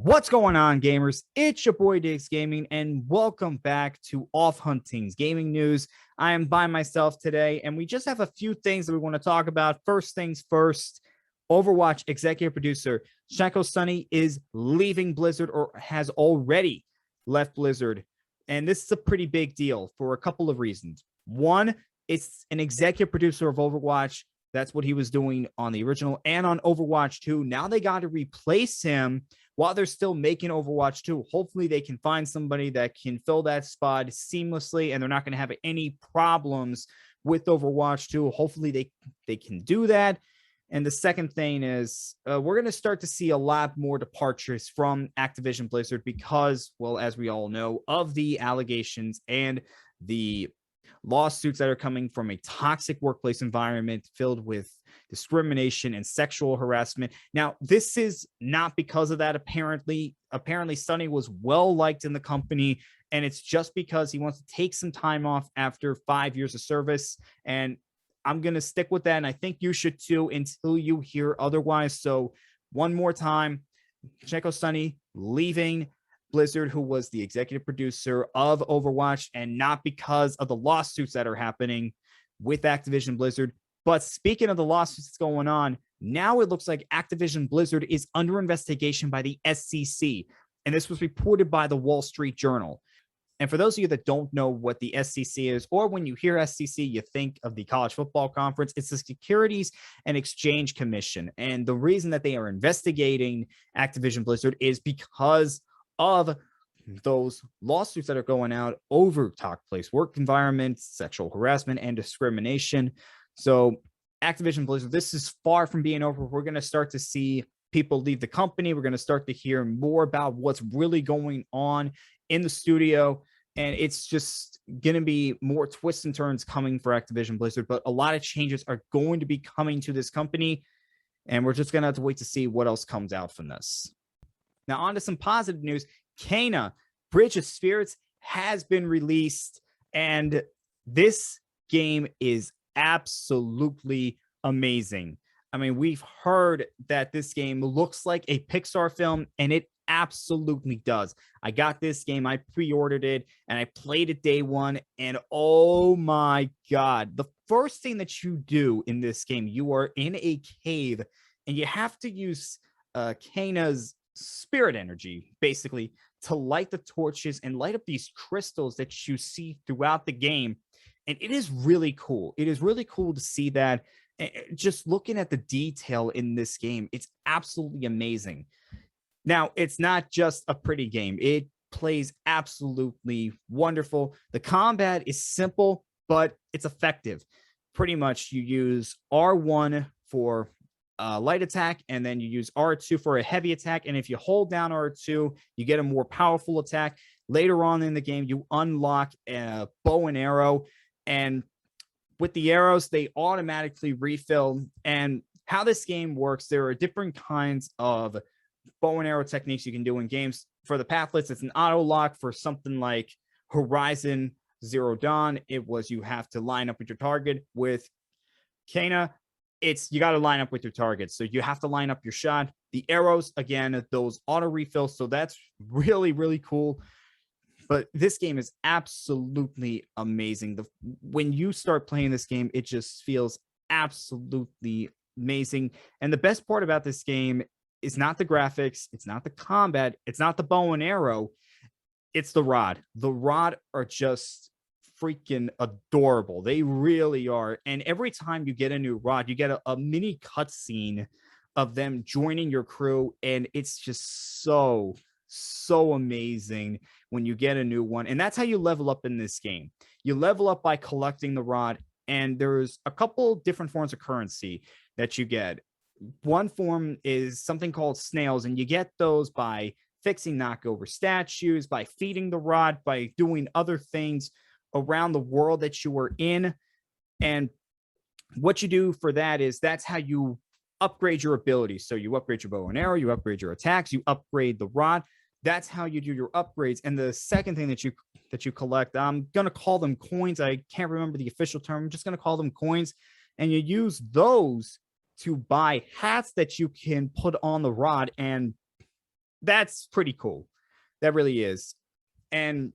What's going on, gamers? It's your boy DiggsGaming, and welcome back to Off Hunting's Gaming News. I am by myself today, and we just have a few things that we want to talk about. First things first, Overwatch executive producer Shako Sunny is leaving Blizzard, or has already left Blizzard. And this is a pretty big deal for a couple of reasons. One, it's an executive producer of Overwatch. That's what he was doing on the original and on Overwatch 2. Now they got to replace him while they're still making Overwatch 2. Hopefully they can find somebody that can fill that spot seamlessly, and they're not going to have any problems with Overwatch 2. Hopefully they can do that. And the second thing is we're going to start to see a lot more departures from Activision-Blizzard because, well, as we all know, of the allegations and the lawsuits that are coming from a toxic workplace environment filled with discrimination and sexual harassment. Now, this is not because of that. Apparently Sunny was well liked in the company, and it's just because he wants to take some time off after 5 years of service. And I'm going to stick with that, and I think you should too until you hear otherwise. So one more time, Shako Sunny leaving Blizzard, who was the executive producer of Overwatch, and not because of the lawsuits that are happening with Activision Blizzard. But speaking of the lawsuits that's going on, now it looks like Activision Blizzard is under investigation by the SEC. And this was reported by the Wall Street Journal. And for those of you that don't know what the SEC is, or when you hear SEC, you think of the College Football Conference, it's the Securities and Exchange Commission. And the reason that they are investigating Activision Blizzard is because of those lawsuits that are going out over toxic place work environments, sexual harassment, and discrimination. So Activision Blizzard, this is far from being over. We're going to start to see people leave the company. We're going to start to hear more about what's really going on in the studio. And it's just going to be more twists and turns coming for Activision Blizzard. But a lot of changes are going to be coming to this company. And we're just going to have to wait to see what else comes out from this. Now, on to some positive news. Kena, Bridge of Spirits, has been released, and this game is absolutely amazing. I mean, we've heard that this game looks like a Pixar film, and it absolutely does. I got this game, I pre-ordered it, and I played it day one, and oh my God. The first thing that you do in this game, you are in a cave, and you have to use Kena's spirit energy, basically, to light the torches and light up these crystals that you see throughout the game. And it is really cool. It is really cool to see that. Just looking at the detail in this game, it's absolutely amazing. Now, it's not just a pretty game. It plays absolutely wonderful. The combat is simple, but it's effective. Pretty much you use R1 for light attack, and then you use R2 for a heavy attack. And if you hold down R2, you get a more powerful attack. Later on in the game, you unlock a bow and arrow, and with the arrows, they automatically refill. And how this game works, there are different kinds of bow and arrow techniques you can do in games. For the pathlets, it's an auto lock. For something like Horizon Zero Dawn, it was you have to line up with your target. With Kena, it's you got to line up with your target. So you have to line up your shot. The arrows, again, those auto refills. So that's really, really cool. But this game is absolutely amazing. When you start playing this game, it just feels absolutely amazing. And the best part about this game is not the graphics. It's not the combat. It's not the bow and arrow. It's the rod. The rod are just freaking adorable. They really are. And every time you get a new rod, you get a mini cutscene of them joining your crew. And it's just so amazing when you get a new one. And that's how you level up in this game. You level up by collecting the rod. And there's a couple different forms of currency that you get. One form is something called snails, and you get those by fixing knockover statues, by feeding the rod, by doing other things around the world that you are in. And what you do for that is that's how you upgrade your abilities. So you upgrade your bow and arrow, you upgrade your attacks, you upgrade the rod. That's how you do your upgrades. And the second thing that you collect, I'm going to call them coins. I can't remember the official term. I'm just going to call them coins. And you use those to buy hats that you can put on the rod. And That's pretty cool. That really is. And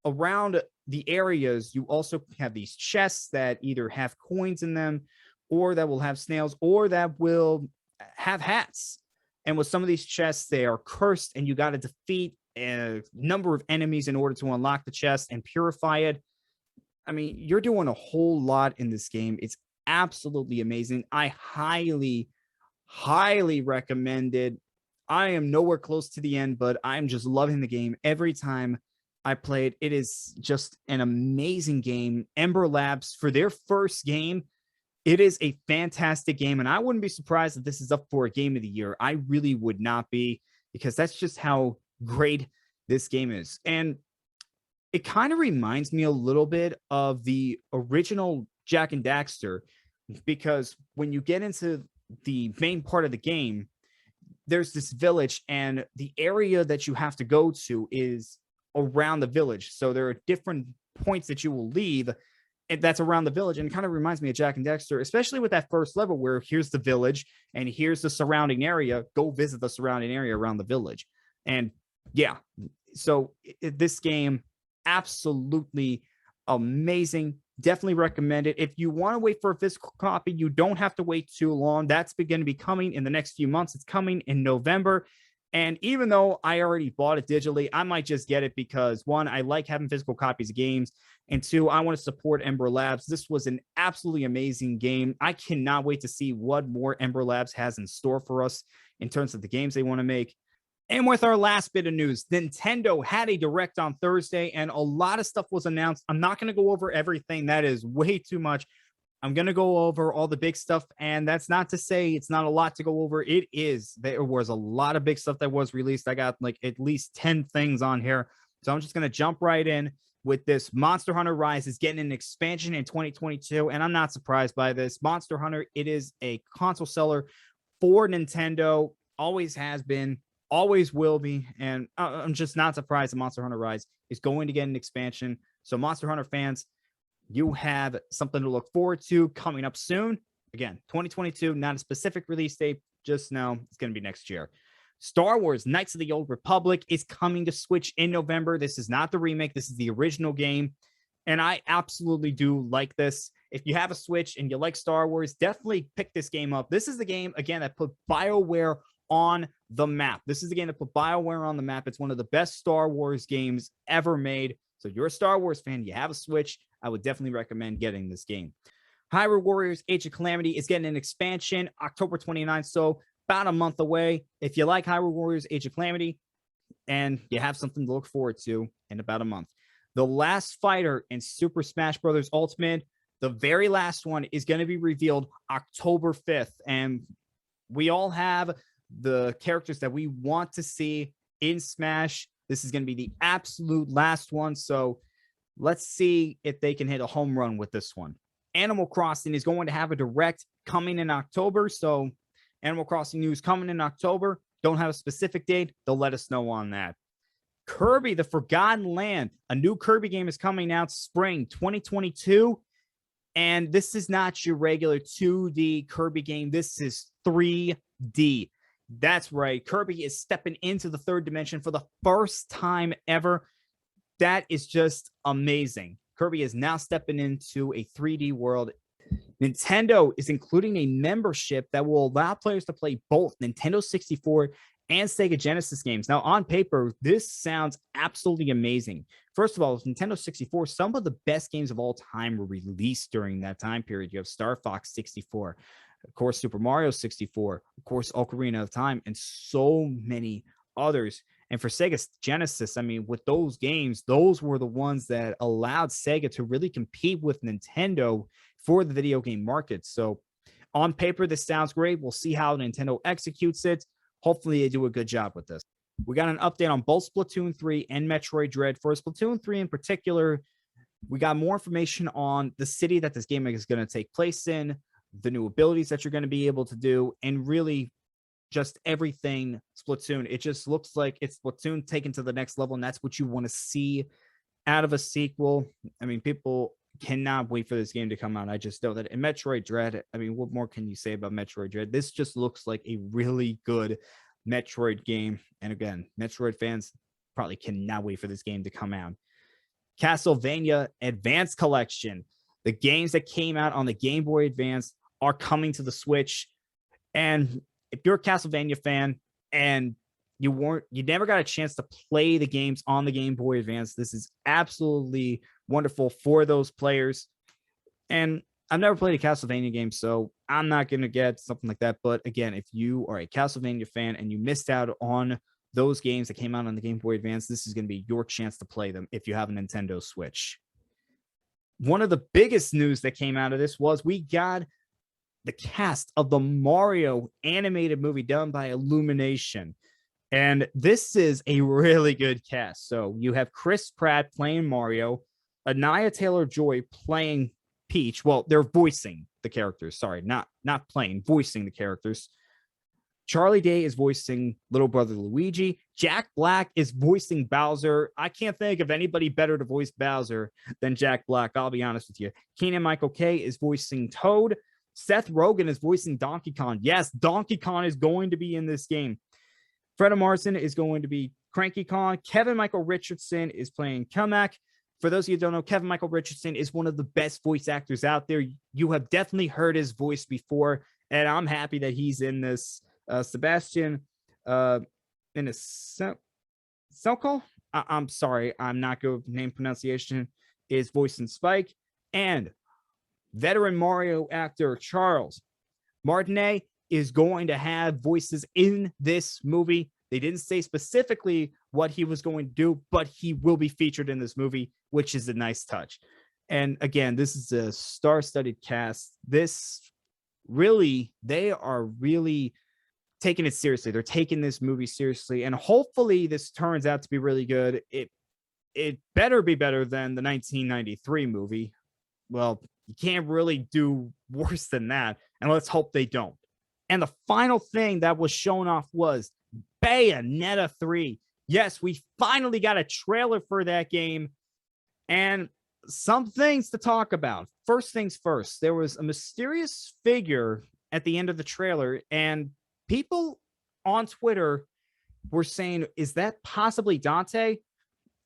around the areas, you also have these chests that either have coins in them or that will have snails or that will have hats. And with some of these chests, they are cursed and you got to defeat a number of enemies in order to unlock the chest and purify it. I mean, you're doing a whole lot in this game. It's absolutely amazing. I highly recommend it. I am nowhere close to the end, but I'm just loving the game every time I play it. It is just an amazing game. Ember Labs, for their first game, it is a fantastic game, and I wouldn't be surprised if this is up for a game of the year. I really would not be, because that's just how great this game is. And it kind of reminds me a little bit of the original Jak and Daxter, because when you get into the main part of the game, there's this village, and the area that you have to go to is around the village. So there are different points that you will leave, and that's around the village. And it kind of reminds me of Jak and Daxter, especially with that first level where here's the village and here's the surrounding area. Go visit the surrounding area around the village. And yeah, so this game, absolutely amazing. Definitely recommend it. If you want to wait for a physical copy, you don't have to wait too long. That's going to be coming in the next few months. It's coming in November. And even though I already bought it digitally, I might just get it because, one, I like having physical copies of games, and two, I want to support Ember Labs. This was an absolutely amazing game. I cannot wait to see what more Ember Labs has in store for us in terms of the games they want to make. And with our last bit of news, Nintendo had a direct on Thursday, and a lot of stuff was announced. I'm not going to go over everything. That is way too much. I'm going to go over all the big stuff, and that's not to say it's not a lot to go over. It is. There was a lot of big stuff that was released. I got like at least 10 things on here. So I'm just going to jump right in with this. Monster Hunter Rise is getting an expansion in 2022, and I'm not surprised by this. Monster Hunter, it is a console seller for Nintendo, always has been, always will be, and I'm just not surprised that Monster Hunter Rise is going to get an expansion. So Monster Hunter fans, you have something to look forward to coming up soon. Again, 2022, not a specific release date. Just know it's going to be next year. Star Wars Knights of the Old Republic is coming to Switch in November. This is not the remake. This is the original game. And I absolutely do like this. If you have a Switch and you like Star Wars, definitely pick this game up. This is the game, again, that put BioWare on the map. This is the game that put BioWare on the map. It's one of the best Star Wars games ever made. So if you're a Star Wars fan, you have a Switch, I would definitely recommend getting this game. Hyrule Warriors Age of Calamity is getting an expansion October 29th, so about a month away. If you like Hyrule Warriors Age of Calamity and you have something to look forward to in about a month. The last fighter in Super Smash Bros. Ultimate, the very last one, is going to be revealed October 5th. And we all have the characters that we want to see in Smash. This is going to be the absolute last one. So let's see if they can hit a home run with this one. Animal Crossing is going to have a direct coming in October. So Animal Crossing news coming in October. Don't have a specific date. They'll let us know on that. Kirby, the Forgotten Land. A new Kirby game is coming out spring 2022. And this is not your regular 2D Kirby game. This is 3D. That's right. Kirby is stepping into the third dimension for the first time ever. That is just amazing. Kirby is now stepping into a 3D world. Nintendo is including a membership that will allow players to play both Nintendo 64 and Sega Genesis games. Now, on paper, this sounds absolutely amazing. First of all, with Nintendo 64, some of the best games of all time were released during that time period. You have Star Fox 64, of course, Super Mario 64, of course, Ocarina of Time, and so many others. And for Sega Genesis, I mean, with those games, those were the ones that allowed Sega to really compete with Nintendo for the video game market. So on paper, this sounds great. We'll see how Nintendo executes it. Hopefully they do a good job with this. We got an update on both Splatoon 3 and Metroid Dread. For Splatoon 3 in particular, we got more information on the city that this game is going to take place in, the new abilities that you're going to be able to do, and really just everything Splatoon. It just looks like it's Splatoon taken to the next level, and that's what you want to see out of a sequel. I mean, people cannot wait for this game to come out. I just know that. In Metroid Dread, I mean, what more can you say about Metroid Dread? This just looks like a really good Metroid game. And again, Metroid fans probably cannot wait for this game to come out. Castlevania Advance Collection. The games that came out on the Game Boy Advance are coming to the Switch. And if you're a Castlevania fan and you never got a chance to play the games on the Game Boy Advance, this is absolutely wonderful for those players. And I've never played a Castlevania game, so I'm not going to get something like that. But again, if you are a Castlevania fan and you missed out on those games that came out on the Game Boy Advance, this is going to be your chance to play them if you have a Nintendo Switch. One of the biggest news that came out of this was we got the cast of the Mario animated movie done by Illumination. And this is a really good cast. So you have Chris Pratt playing Mario, Anaya Taylor-Joy playing Peach. Well, they're voicing the characters. Sorry, not playing, voicing the characters. Charlie Day is voicing little brother Luigi. Jack Black is voicing Bowser. I can't think of anybody better to voice Bowser than Jack Black. I'll be honest with you. Keegan-Michael Kay is voicing Toad. Seth Rogen is voicing Donkey Kong. Yes, Donkey Kong is going to be in this game. Freda Marson is going to be Cranky Kong. Kevin Michael Richardson is playing Kamek. For those of you who don't know, Kevin Michael Richardson is one of the best voice actors out there. You have definitely heard his voice before, and I'm happy that he's in this. Sebastian in a Selko. I'm sorry, I'm not good with name pronunciation. Is voicing Spike, and veteran Mario actor Charles Martinet is going to have voices in this movie. They didn't say specifically what he was going to do, but he will be featured in this movie, which is a nice touch. And again, this is a star-studded cast. They are really taking it seriously. They're taking this movie seriously, and hopefully this turns out to be really good. It better be better than the 1993 movie. Well, you can't really do worse than that, and let's hope they don't. And the final thing that was shown off was Bayonetta 3. Yes, we finally got a trailer for that game, and some things to talk about. First things first, there was a mysterious figure at the end of the trailer, and people on Twitter were saying, is that possibly Dante?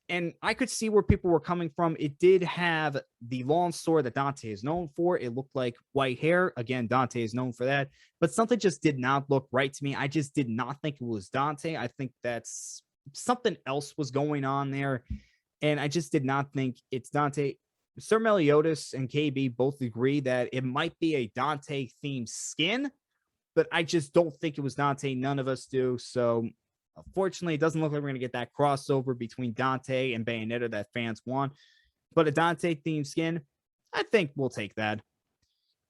And I could see where people were coming from. It did have the long sword that Dante is known for. It looked like white hair. Again, Dante is known for that. But something just did not look right to me. I just did not think it was Dante. I think that's something else was going on there. And I just did not think it's Dante. Sir Meliodas and KB both agree that it might be a Dante-themed skin, but I just don't think it was Dante. None of us do. So unfortunately, it doesn't look like we're going to get that crossover between Dante and Bayonetta that fans want. But a Dante-themed skin, I think we'll take that.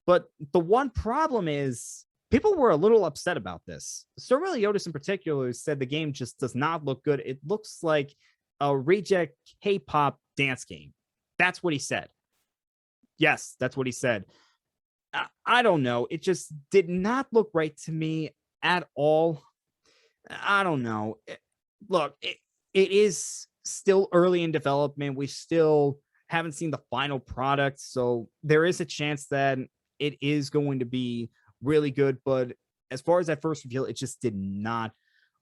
But the one problem is people were a little upset about this. Sir Meliodas in particular said the game just does not look good. It looks like a reject K-pop dance game. That's what he said. Yes, that's what he said. I don't know. It just did not look right to me at all. I don't know. Look, it is still early in development. We still haven't seen the final product. So there is a chance that it is going to be really good. But as far as that first reveal, it just did not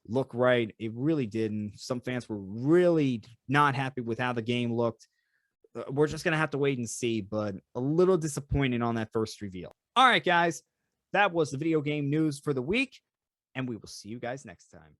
look right. It really didn't. Some fans were really not happy with how the game looked. We're just going to have to wait and see, but a little disappointing on that first reveal. All right, guys, that was the video game news for the week, and we will see you guys next time.